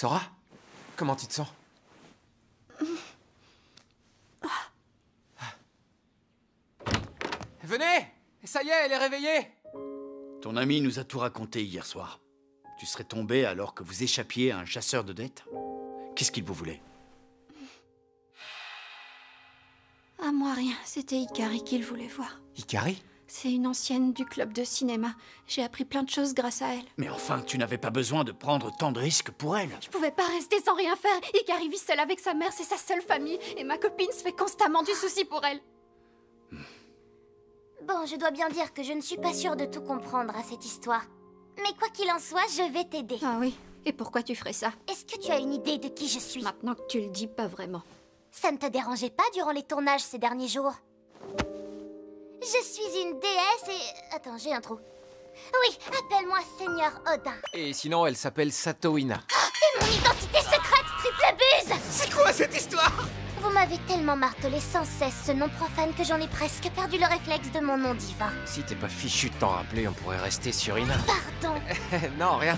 Sora, comment tu te sens? Venez! Ça y est, elle est réveillée! Ton ami nous a tout raconté hier soir. Tu serais tombé alors que vous échappiez à un chasseur de dettes? Qu'est-ce qu'il vous voulait? À moi rien, c'était Hikari qu'il voulait voir. Hikari? C'est une ancienne du club de cinéma. J'ai appris plein de choses grâce à elle. Mais enfin, tu n'avais pas besoin de prendre tant de risques pour elle. Je pouvais pas rester sans rien faire. Hikari vit seule avec sa mère, c'est sa seule famille. Et ma copine se fait constamment du souci pour elle. Bon, je dois bien dire que je ne suis pas sûre de tout comprendre à cette histoire. Mais quoi qu'il en soit, je vais t'aider. Ah oui? Et pourquoi tu ferais ça? Est-ce que tu as une idée de qui je suis? Maintenant que tu le dis, pas vraiment. Ça ne te dérangeait pas durant les tournages ces derniers jours? Je suis une déesse et... Attends, j'ai un trou. Oui, appelle-moi Seigneur Odin. Et sinon, elle s'appelle Satoina. Et mon identité secrète, triple buse! C'est quoi cette histoire? Vous m'avez tellement martelé sans cesse ce nom profane que j'en ai presque perdu le réflexe de mon nom divin. Si t'es pas fichu de t'en rappeler, on pourrait rester sur Ina. Pardon. Non, rien.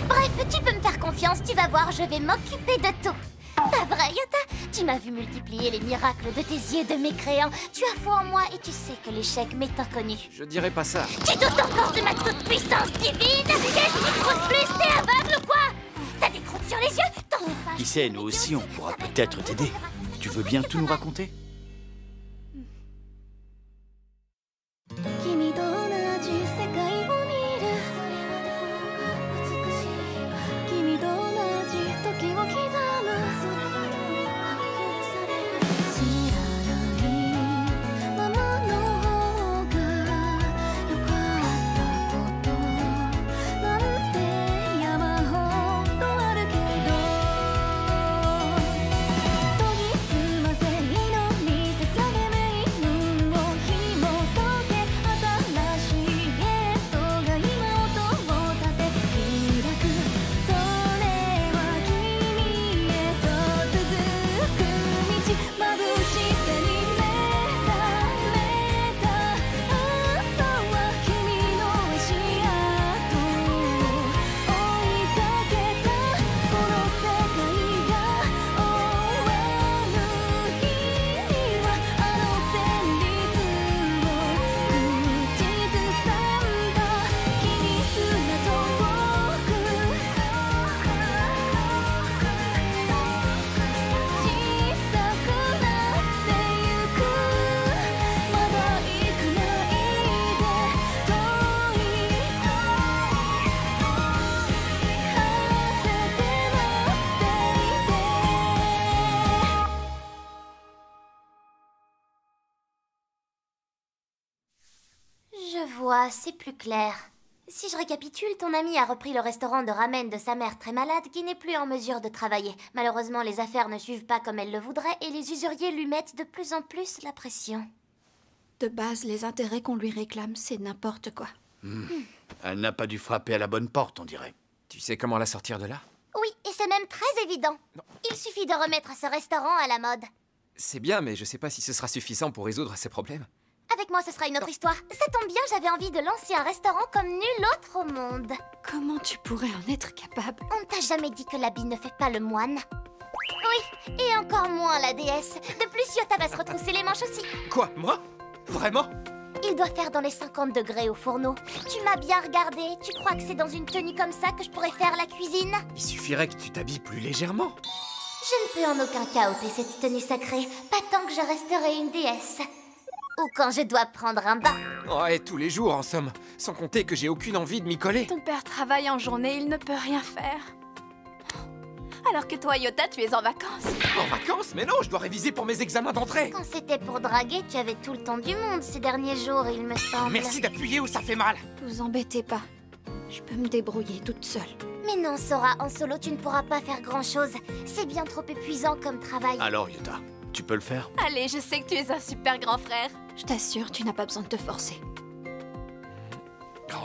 Bref, tu peux me faire confiance, tu vas voir, je vais m'occuper de tout. Pas vrai, Yota? Tu m'as vu multiplier les miracles de tes yeux de mécréants. Tu as foi en moi et tu sais que l'échec m'est inconnu. Je dirais pas ça. Tu doutes encore de ma toute-puissance divine? Qu'est-ce qui croûte plus? T'es aveugle ou quoi? T'as des croûtes sur les yeux? T'en veux pas? Qui sait, nous aussi, on pourra peut-être t'aider. Tu veux bien tout nous raconter? Je vois, c'est plus clair. Si je récapitule, ton ami a repris le restaurant de ramen de sa mère très malade qui n'est plus en mesure de travailler. Malheureusement, les affaires ne suivent pas comme elle le voudrait et les usuriers lui mettent de plus en plus la pression. De base, les intérêts qu'on lui réclame, c'est n'importe quoi. Elle n'a pas dû frapper à la bonne porte, on dirait. Tu sais comment la sortir de là? Oui, et c'est même très évident. Non. Il suffit de remettre ce restaurant à la mode. C'est bien, mais je sais pas si ce sera suffisant pour résoudre ces problèmes. Avec moi, ce sera une autre histoire. Ça tombe bien, j'avais envie de lancer un restaurant comme nul autre au monde. Comment tu pourrais en être capable? On ne t'a jamais dit que l'habit ne fait pas le moine? Oui, et encore moins la déesse. De plus, Yota va se retrousser les manches aussi. Quoi? Moi? Vraiment? Il doit faire dans les 50 degrés au fourneau. Tu m'as bien regardé. Tu crois que c'est dans une tenue comme ça que je pourrais faire la cuisine? Il suffirait que tu t'habilles plus légèrement. Je ne peux en aucun cas ôter cette tenue sacrée. Pas tant que je resterai une déesse. Ou quand je dois prendre un bain. Ouais, tous les jours en somme. Sans compter que j'ai aucune envie de m'y coller. Ton père travaille en journée, il ne peut rien faire. Alors que toi, Yota, tu es en vacances. En vacances? Mais non, je dois réviser pour mes examens d'entrée. Quand c'était pour draguer, tu avais tout le temps du monde ces derniers jours, il me semble. Merci d'appuyer où ça fait mal. Vous embêtez pas. Je peux me débrouiller toute seule. Mais non, Sora, en solo, tu ne pourras pas faire grand-chose. C'est bien trop épuisant comme travail. Alors, Yota, tu peux le faire? Allez, je sais que tu es un super grand frère. Je t'assure, tu n'as pas besoin de te forcer. Oh.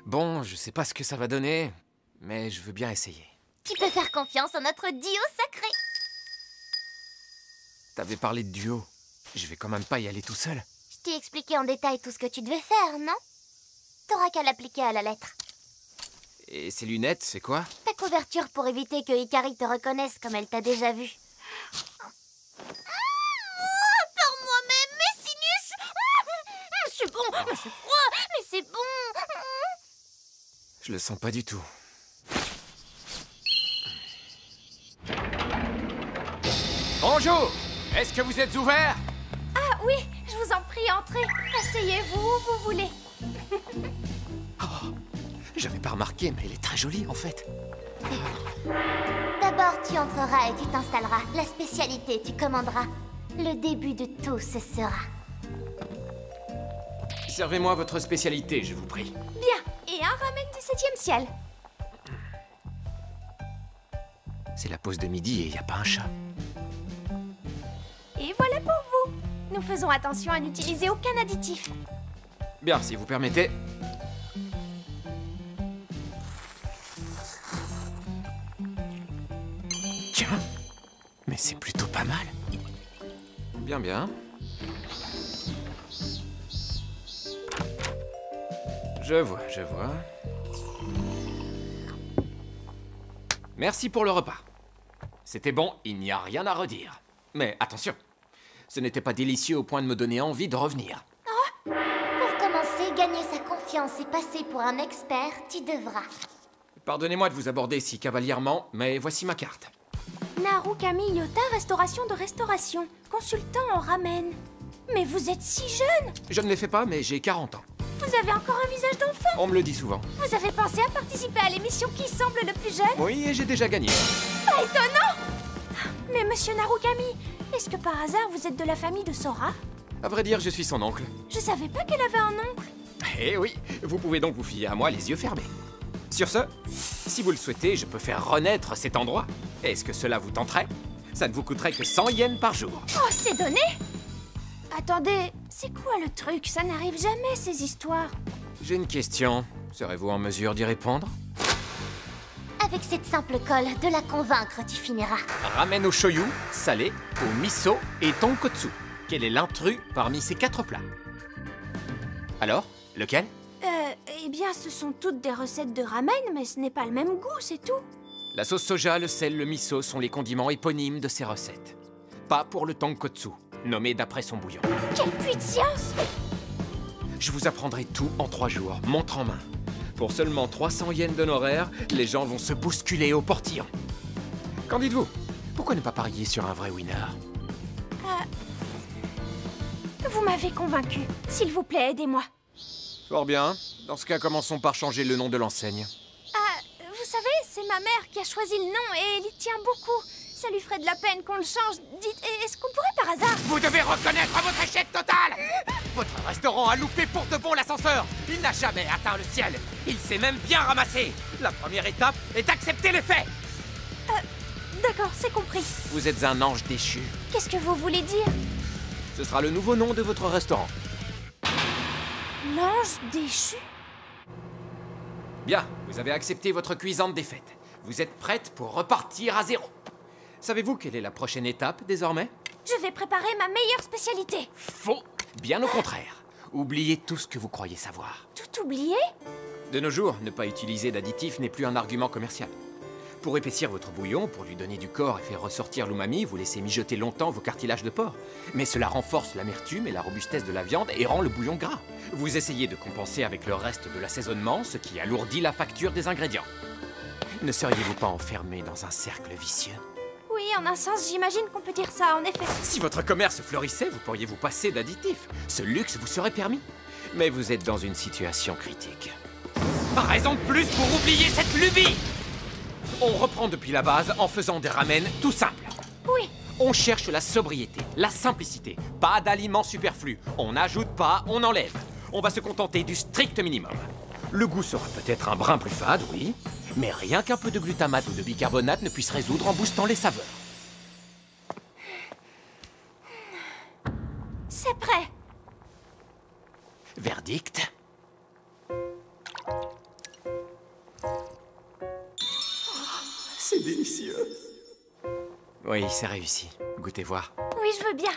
Bon, je sais pas ce que ça va donner, mais je veux bien essayer. Tu peux faire confiance en notre duo sacré. T'avais parlé de duo. Je vais quand même pas y aller tout seul. Je t'ai expliqué en détail tout ce que tu devais faire, non? T'auras qu'à l'appliquer à la lettre. Et ces lunettes, c'est quoi? Ta couverture pour éviter que Hikari te reconnaisse comme elle t'a déjà vu. Par moi-même, mes sinus. C'est bon, mais c'est froid, mais c'est bon. Je le sens pas du tout. Bonjour! Est-ce que vous êtes ouvert? Ah oui, je vous en prie, entrez. Asseyez-vous où vous voulez. J'avais pas remarqué, mais elle est très jolie en fait. D'abord, tu entreras et tu t'installeras. La spécialité, tu commanderas. Le début de tout, ce sera. Servez-moi votre spécialité, je vous prie. Bien, et un ramen du 7e ciel. C'est la pause de midi et y a pas un chat. Et voilà pour vous. Nous faisons attention à n'utiliser aucun additif. Bien, si vous permettez. Tiens, mais c'est plutôt pas mal. Bien, bien. Je vois, je vois. Merci pour le repas. C'était bon, il n'y a rien à redire. Mais attention, ce n'était pas délicieux au point de me donner envie de revenir. Pour commencer, gagner sa confiance et passer pour un expert, tu devras. Pardonnez-moi de vous aborder si cavalièrement, mais voici ma carte. Narukami Yota, restauration de restauration. Consultant en ramen. Mais vous êtes si jeune! Je ne les fais pas, mais j'ai 40 ans. Vous avez encore un visage d'enfant! On me le dit souvent. Vous avez pensé à participer à l'émission Qui semble le plus jeune? Oui, et j'ai déjà gagné. Pas étonnant! Mais monsieur Narukami, est-ce que par hasard vous êtes de la famille de Sora? À vrai dire, je suis son oncle. Je savais pas qu'elle avait un oncle. Eh oui, vous pouvez donc vous fier à moi les yeux fermés. Sur ce, si vous le souhaitez, je peux faire renaître cet endroit. Est-ce que cela vous tenterait? Ça ne vous coûterait que 100 yens par jour. Oh, c'est donné! Attendez, c'est quoi le truc? Ça n'arrive jamais, ces histoires. J'ai une question. Serez-vous en mesure d'y répondre? Avec cette simple colle, de la convaincre, tu finiras. Ramen au shoyu, salé, au miso et tonkotsu. Quel est l'intrus parmi ces 4 plats? Alors, lequel? Eh bien, ce sont toutes des recettes de ramen, mais ce n'est pas le même goût, c'est tout. La sauce soja, le sel, le miso sont les condiments éponymes de ces recettes. Pas pour le tonkotsu, nommé d'après son bouillon. Quel puits de science! Je vous apprendrai tout en 3 jours, montre en main. Pour seulement 300 yens d'honoraires, les gens vont se bousculer au portillon. Qu'en dites-vous? Pourquoi ne pas parier sur un vrai winner? Vous m'avez convaincu. S'il vous plaît, aidez-moi. Fort bien. Dans ce cas, commençons par changer le nom de l'enseigne. Vous savez, c'est ma mère qui a choisi le nom et elle y tient beaucoup. Ça lui ferait de la peine qu'on le change. Dites, est-ce qu'on pourrait par hasard... Vous devez reconnaître votre échec total! Votre restaurant a loupé pour de bon l'ascenseur. Il n'a jamais atteint le ciel. Il s'est même bien ramassé. La première étape est d'accepter les faits. D'accord, c'est compris. Vous êtes un ange déchu. Qu'est-ce que vous voulez dire? Ce sera le nouveau nom de votre restaurant. L'ange déchu? Bien, vous avez accepté votre cuisante défaite. Vous êtes prête pour repartir à zéro. Savez-vous quelle est la prochaine étape désormais? Je vais préparer ma meilleure spécialité. Faux. Bien au contraire. Oubliez tout ce que vous croyez savoir. Tout oublié? De nos jours, ne pas utiliser d'additifs n'est plus un argument commercial. Pour épaissir votre bouillon, pour lui donner du corps et faire ressortir l'umami, vous laissez mijoter longtemps vos cartilages de porc. Mais cela renforce l'amertume et la robustesse de la viande et rend le bouillon gras. Vous essayez de compenser avec le reste de l'assaisonnement, ce qui alourdit la facture des ingrédients. Ne seriez-vous pas enfermé dans un cercle vicieux? Oui, en un sens, j'imagine qu'on peut dire ça, en effet. Si votre commerce fleurissait, vous pourriez vous passer d'additifs. Ce luxe vous serait permis. Mais vous êtes dans une situation critique. Raison de plus pour oublier cette lubie! On reprend depuis la base en faisant des ramen tout simples. Oui. On cherche la sobriété, la simplicité. Pas d'aliments superflus. On n'ajoute pas, on enlève. On va se contenter du strict minimum. Le goût sera peut-être un brin plus fade, oui, mais rien qu'un peu de glutamate ou de bicarbonate ne puisse résoudre en boostant les saveurs. C'est prêt. Verdict? C'est délicieux. Oui, c'est réussi. Goûtez voir. Oui, je veux bien.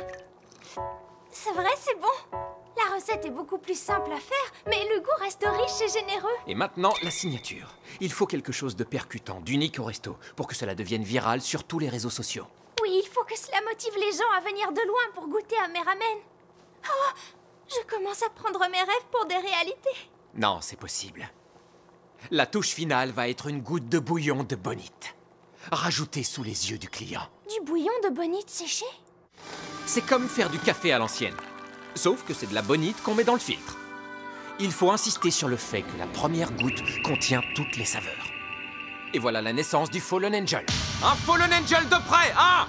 C'est vrai, c'est bon. La La recette est beaucoup plus simple à faire, mais le goût reste riche et généreux. Et maintenant, la signature. Il faut quelque chose de percutant, d'unique au resto, pour que cela devienne viral sur tous les réseaux sociaux. Oui, il faut que cela motive les gens à venir de loin pour goûter à mes ramen. Oh, je commence à prendre mes rêves pour des réalités. Non, c'est possible. La touche finale va être une goutte de bouillon de bonite, rajoutée sous les yeux du client. Du bouillon de bonite séché? C'est comme faire du café à l'ancienne. Sauf que c'est de la bonite qu'on met dans le filtre. Il faut insister sur le fait que la première goutte contient toutes les saveurs. Et voilà la naissance du Fallen Angel. Un Fallen Angel de près, hein?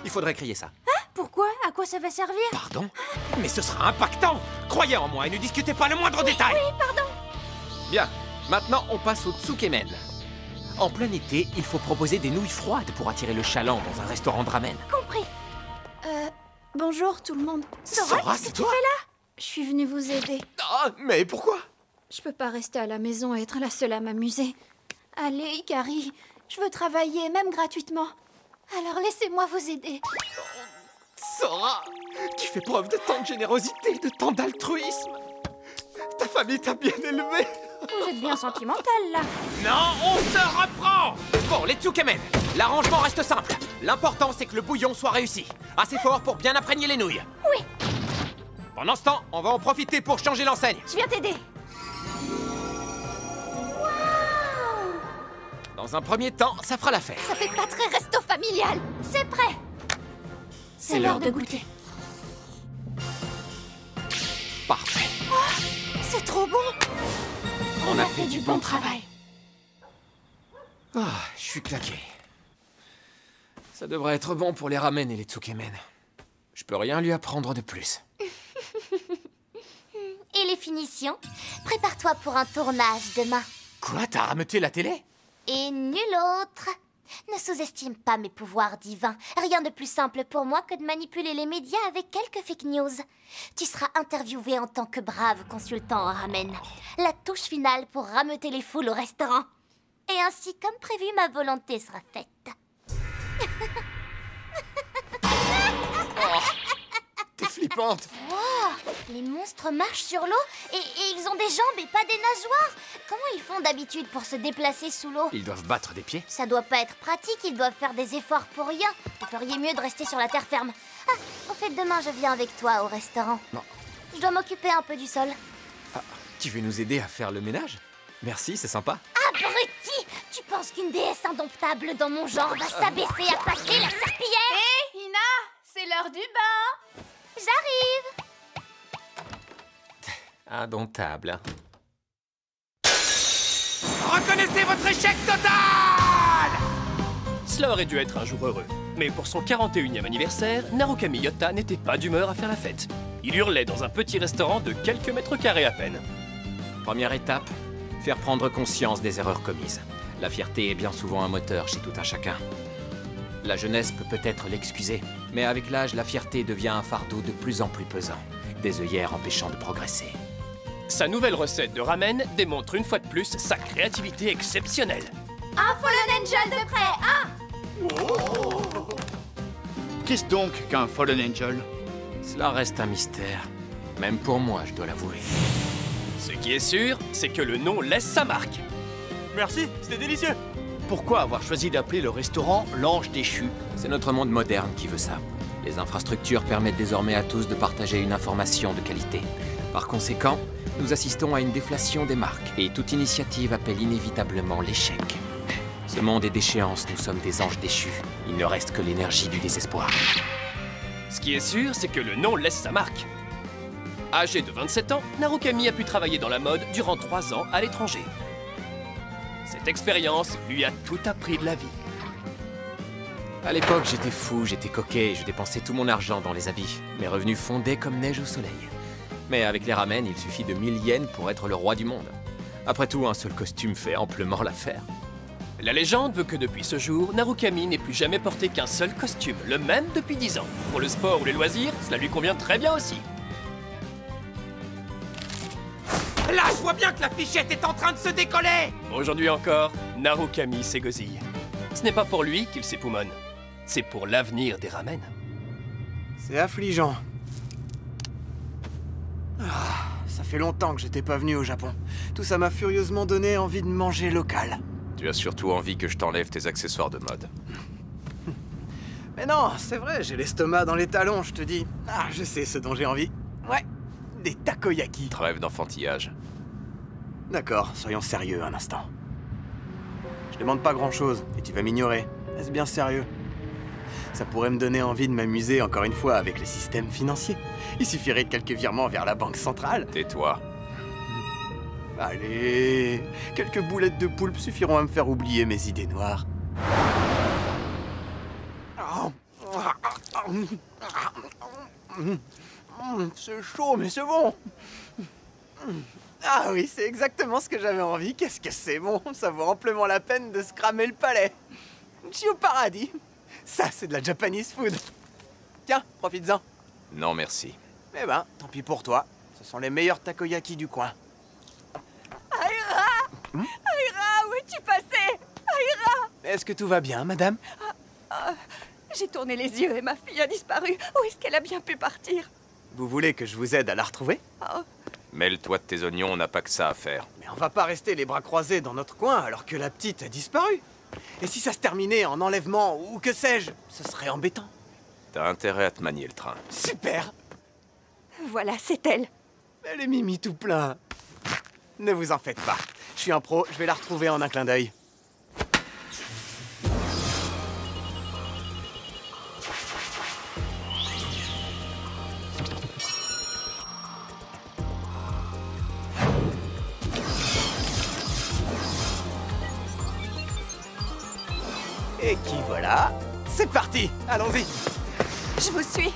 Il faudrait crier ça. Hein? Pourquoi? À quoi ça va servir? Pardon? Mais ce sera impactant! Croyez en moi et ne discutez pas le moindre détail! Oui, pardon! Bien, maintenant on passe au tsukemen. En plein été, il faut proposer des nouilles froides pour attirer le chaland dans un restaurant de ramen. Compris. Bonjour tout le monde. Sora, c'est toi? Je suis venue vous aider. Ah, mais pourquoi? Je peux pas rester à la maison et être la seule à m'amuser. Allez, Gary, je veux travailler, même gratuitement. Alors laissez-moi vous aider. Sora, tu fais preuve de tant de générosité, de tant d'altruisme. Ta famille t'a bien élevé. Vous êtes bien sentimental, là. Non, on se reprend! Bon, les tsukemen, l'arrangement reste simple. L'important, c'est que le bouillon soit réussi. Assez fort pour bien imprégner les nouilles. Oui. Pendant ce temps, on va en profiter pour changer l'enseigne. Je viens t'aider. Dans un premier temps, ça fera l'affaire. Ça fait pas très resto familial. C'est prêt. C'est l'heure de goûter. Parfait. C'est trop bon. On a fait du bon travail. Ah, je suis claqué. Ça devrait être bon pour les ramen et les tsukemen. Je peux rien lui apprendre de plus. Et les finitions? Prépare-toi pour un tournage demain. Quoi, t'as rameuté la télé? Et nul autre. Ne sous-estime pas mes pouvoirs divins. Rien de plus simple pour moi que de manipuler les médias avec quelques fake news. Tu seras interviewé en tant que brave consultant en ramen. La touche finale pour rameuter les foules au restaurant. Et ainsi, comme prévu, ma volonté sera faite. T'es flippante. Wow, les monstres marchent sur l'eau et ils ont des jambes et pas des nageoires. Comment ils font d'habitude pour se déplacer sous l'eau? Ils doivent battre des pieds. Ça doit pas être pratique, ils doivent faire des efforts pour rien. Vous feriez mieux de rester sur la terre ferme. Ah, au fait, demain je viens avec toi au restaurant. Non. Je dois m'occuper un peu du sol. Ah, tu veux nous aider à faire le ménage? Merci, c'est sympa. Abruti! Tu penses qu'une déesse indomptable dans mon genre va s'abaisser à passer la serpillière? Hé, Ina, c'est l'heure du bain. J'arrive! Indomptable. Reconnaissez votre échec total! Cela aurait dû être un jour heureux. Mais pour son 41e anniversaire, Narukami Yota n'était pas d'humeur à faire la fête. Il hurlait dans un petit restaurant de quelques mètres carrés à peine. Première étape, faire prendre conscience des erreurs commises. La fierté est bien souvent un moteur chez tout un chacun. La jeunesse peut peut-être l'excuser, mais avec l'âge, la fierté devient un fardeau de plus en plus pesant, des œillères empêchant de progresser. Sa nouvelle recette de ramen démontre une fois de plus sa créativité exceptionnelle. Un Fallen Angel de près. Qu'est-ce donc qu'un Fallen Angel? Cela reste un mystère, même pour moi, je dois l'avouer. Ce qui est sûr, c'est que le nom laisse sa marque. Merci, c'était délicieux. Pourquoi avoir choisi d'appeler le restaurant l'Ange déchu? C'est notre monde moderne qui veut ça. Les infrastructures permettent désormais à tous de partager une information de qualité. Par conséquent, nous assistons à une déflation des marques, et toute initiative appelle inévitablement l'échec. Ce monde est d'échéance, nous sommes des anges déchus. Il ne reste que l'énergie du désespoir. Ce qui est sûr, c'est que le nom laisse sa marque. Âgé de 27 ans, Narukami a pu travailler dans la mode durant 3 ans à l'étranger. Cette expérience lui a tout appris de la vie. À l'époque, j'étais fou, j'étais coquet, je dépensais tout mon argent dans les habits. Mes revenus fondaient comme neige au soleil. Mais avec les ramen, il suffit de 1000 yens pour être le roi du monde. Après tout, un seul costume fait amplement l'affaire. La légende veut que depuis ce jour, Narukami n'ait plus jamais porté qu'un seul costume, le même depuis 10 ans. Pour le sport ou les loisirs, cela lui convient très bien aussi. Là, je vois bien que la fichette est en train de se décoller! Aujourd'hui encore, Narukami s'égosille. Ce n'est pas pour lui qu'il s'époumonne, c'est pour l'avenir des ramen. C'est affligeant. Ça fait longtemps que j'étais pas venu au Japon. Tout ça m'a furieusement donné envie de manger local. Tu as surtout envie que je t'enlève tes accessoires de mode. Mais non, c'est vrai, j'ai l'estomac dans les talons, je te dis. Ah, je sais ce dont j'ai envie. Ouais, des takoyaki. Trêve d'enfantillage. D'accord, soyons sérieux un instant. Je demande pas grand-chose, et tu vas m'ignorer. Est-ce bien sérieux? Ça pourrait me donner envie de m'amuser encore une fois avec les systèmes financiers. Il suffirait de quelques virements vers la banque centrale. Tais-toi. Allez, quelques boulettes de poulpe suffiront à me faire oublier mes idées noires. C'est chaud, mais c'est bon. Ah oui, c'est exactement ce que j'avais envie. Qu'est-ce que c'est bon. Ça vaut amplement la peine de se cramer le palais. Je suis au paradis. Ça, c'est de la Japanese food. Tiens, profites-en. Non, merci. Eh ben, tant pis pour toi. Ce sont les meilleurs takoyaki du coin. Aira! Aira, où es-tu passé? Aira! Est-ce que tout va bien, madame? J'ai tourné les yeux et ma fille a disparu. Où est-ce qu'elle a bien pu partir? Vous voulez que je vous aide à la retrouver? Oh, Mêle-toi de tes oignons, on n'a pas que ça à faire. Mais on va pas rester les bras croisés dans notre coin alors que la petite a disparu. Et si ça se terminait en enlèvement ou que sais-je, ce serait embêtant. T'as intérêt à te manier le train. Super! voilà, c'est elle. Elle est mimi tout plein. Ne vous en faites pas. Je suis un pro, je vais la retrouver en un clin d'œil. Et qui voilà. C'est parti, allons-y. Je vous suis.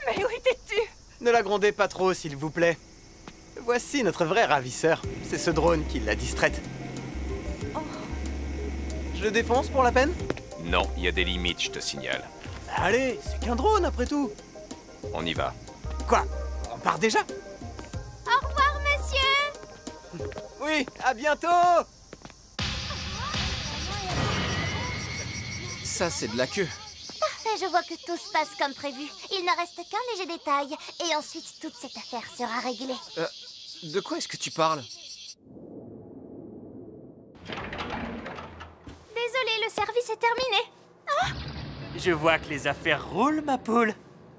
Mais où étais-tu? Ne la grondez pas trop, s'il vous plaît. Voici notre vrai ravisseur. C'est ce drone qui l'a distraite. Je le défonce pour la peine? Non, il y a des limites, je te signale. Allez, c'est qu'un drone après tout. On y va. Quoi? On part déjà? Au revoir, monsieur! Oui, à bientôt! Ça, c'est de la queue. Parfait, je vois que tout se passe comme prévu. Il ne reste qu'un léger détail. Et ensuite, toute cette affaire sera réglée. De quoi est-ce que tu parles? Désolée, le service est terminé. Je vois que les affaires roulent, ma poule.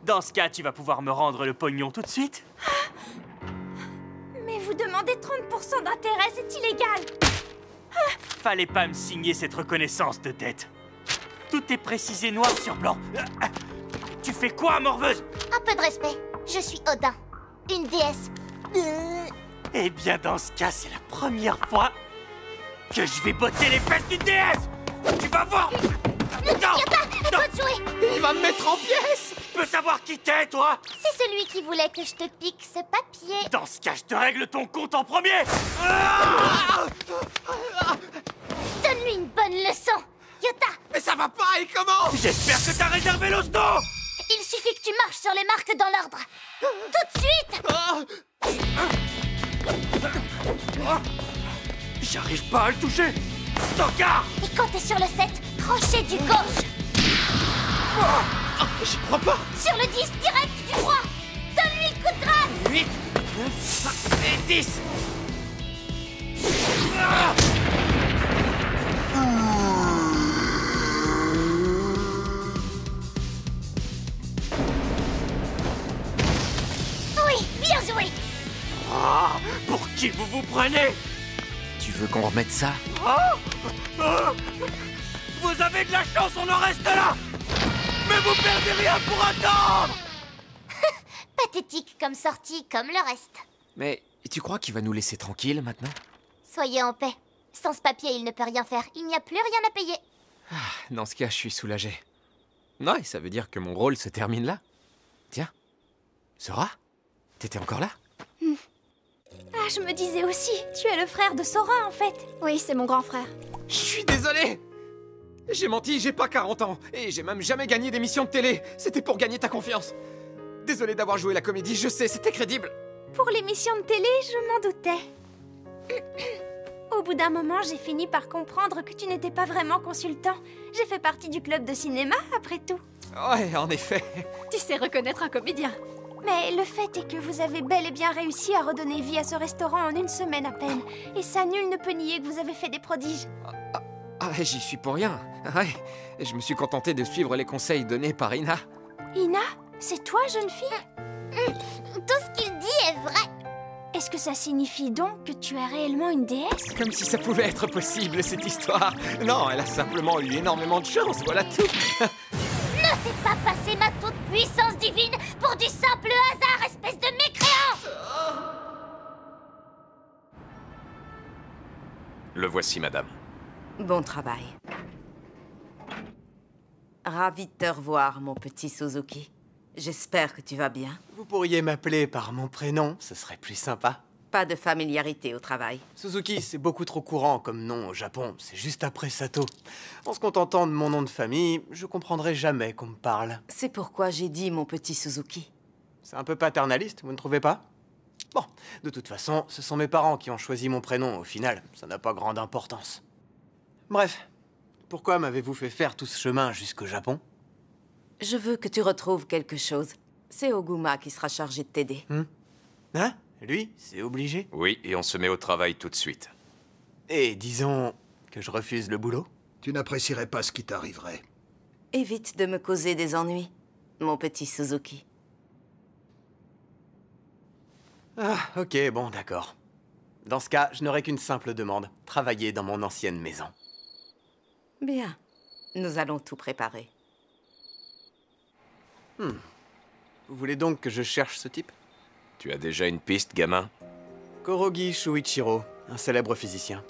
Dans ce cas, tu vas pouvoir me rendre le pognon tout de suite. Mais vous demandez 30% d'intérêt, c'est illégal. Fallait pas me signer cette reconnaissance de dette. Tout est précisé noir sur blanc. Tu fais quoi, morveuse? Un peu de respect. Je suis Odin, une déesse. Eh bien, dans ce cas, c'est la première fois que je vais botter les fesses d'une déesse. Tu vas voir. Yota, à toi de jouer. Il va me mettre en pièces! Je peux savoir qui t'es, toi? C'est celui qui voulait que je te pique ce papier. Dans ce cas, je te règle ton compte en premier. Donne-lui une bonne leçon. Yota, Mais ça va pas, et comment? J'espère que t'as réservé l'hosto. il suffit que tu marches sur les marques dans l'ordre. Tout de suite. J'arrive pas à le toucher. Tocard. Et quand t'es sur le 7, crochet du gauche. J'y crois pas! Sur le 10, direct du droit. Donne-lui le coup de grâce. 8, 9 et 10. Oui, bien joué. Ah, pour qui vous vous prenez? Tu veux qu'on remette ça? Vous avez de la chance, on en reste là. Mais vous perdez rien pour attendre. Pathétique comme sortie, comme le reste. Mais tu crois qu'il va nous laisser tranquilles maintenant? Soyez en paix. Sans ce papier, il ne peut rien faire. Il n'y a plus rien à payer. Dans ce cas, je suis soulagé. Ouais, ça veut dire que mon rôle se termine là. Tiens, Sora, t'étais encore là? Ah, je me disais aussi, tu es le frère de Sora en fait. Oui, c'est mon grand frère. Je suis désolé! J'ai menti, j'ai pas 40 ans. Et j'ai même jamais gagné d'émission de télé. C'était pour gagner ta confiance. Désolé d'avoir joué la comédie, je sais, c'était crédible. Pour l'émission de télé, je m'en doutais. Au bout d'un moment, j'ai fini par comprendre que tu n'étais pas vraiment consultant. J'ai fait partie du club de cinéma, après tout. Ouais, en effet. Tu sais reconnaître un comédien. Mais le fait est que vous avez bel et bien réussi à redonner vie à ce restaurant en 1 semaine à peine. Et ça, nul ne peut nier que vous avez fait des prodiges. Ah, j'y suis pour rien. Ouais, je me suis contenté de suivre les conseils donnés par Ina. Ina, c'est toi, jeune fille? Tout ce qu'il dit est vrai. Est-ce que ça signifie donc que tu es réellement une déesse? Comme si ça pouvait être possible, cette histoire. Non, elle a simplement eu énormément de chance, voilà tout. Ne fais pas passer ma toute-puissance divine pour du simple hasard, espèce de mécréant! Le voici, madame. Bon travail. Ravi de te revoir, mon petit Suzuki. J'espère que tu vas bien. Vous pourriez m'appeler par mon prénom, ce serait plus sympa. Pas de familiarité au travail. Suzuki, c'est beaucoup trop courant comme nom au Japon, c'est juste après Sato. En se contentant de mon nom de famille, je comprendrai jamais qu'on me parle. C'est pourquoi j'ai dit mon petit Suzuki. C'est un peu paternaliste, vous ne trouvez pas? Bon, de toute façon, ce sont mes parents qui ont choisi mon prénom au final, ça n'a pas grande importance. Bref, pourquoi m'avez-vous fait faire tout ce chemin jusqu'au Japon? Je veux que tu retrouves quelque chose. C'est Oguma qui sera chargé de t'aider. Hein? Lui, c'est obligé? Oui, et on se met au travail tout de suite. Et disons que je refuse le boulot? Tu n'apprécierais pas ce qui t'arriverait. Évite de me causer des ennuis, mon petit Suzuki. Ah, ok, bon, d'accord. Dans ce cas, je n'aurai qu'une simple demande. Travailler dans mon ancienne maison. Bien. Nous allons tout préparer. Vous voulez donc que je cherche ce type? Tu as déjà une piste, gamin? Korogi Shuichiro, un célèbre physicien.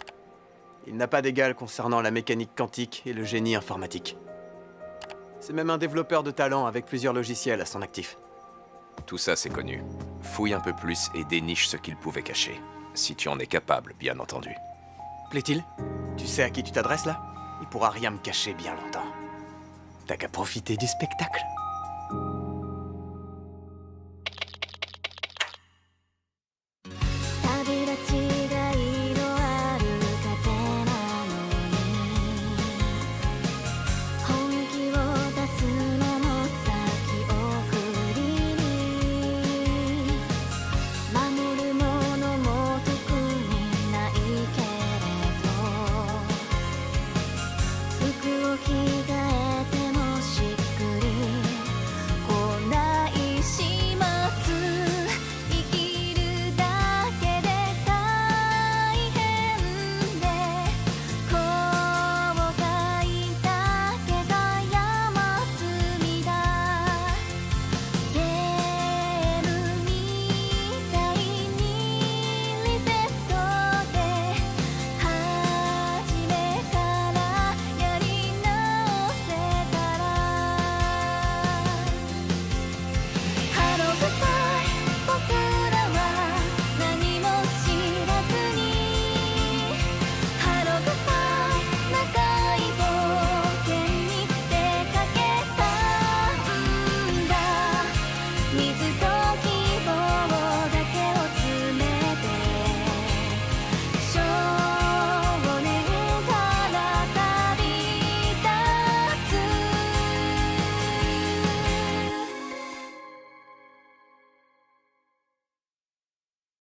Il n'a pas d'égal concernant la mécanique quantique et le génie informatique. C'est même un développeur de talent avec plusieurs logiciels à son actif. Tout ça, c'est connu. Fouille un peu plus et déniche ce qu'il pouvait cacher. Si tu en es capable, bien entendu. Plaît-il? Tu sais à qui tu t'adresses là? Il pourra rien me cacher bien longtemps. T'as qu'à profiter du spectacle.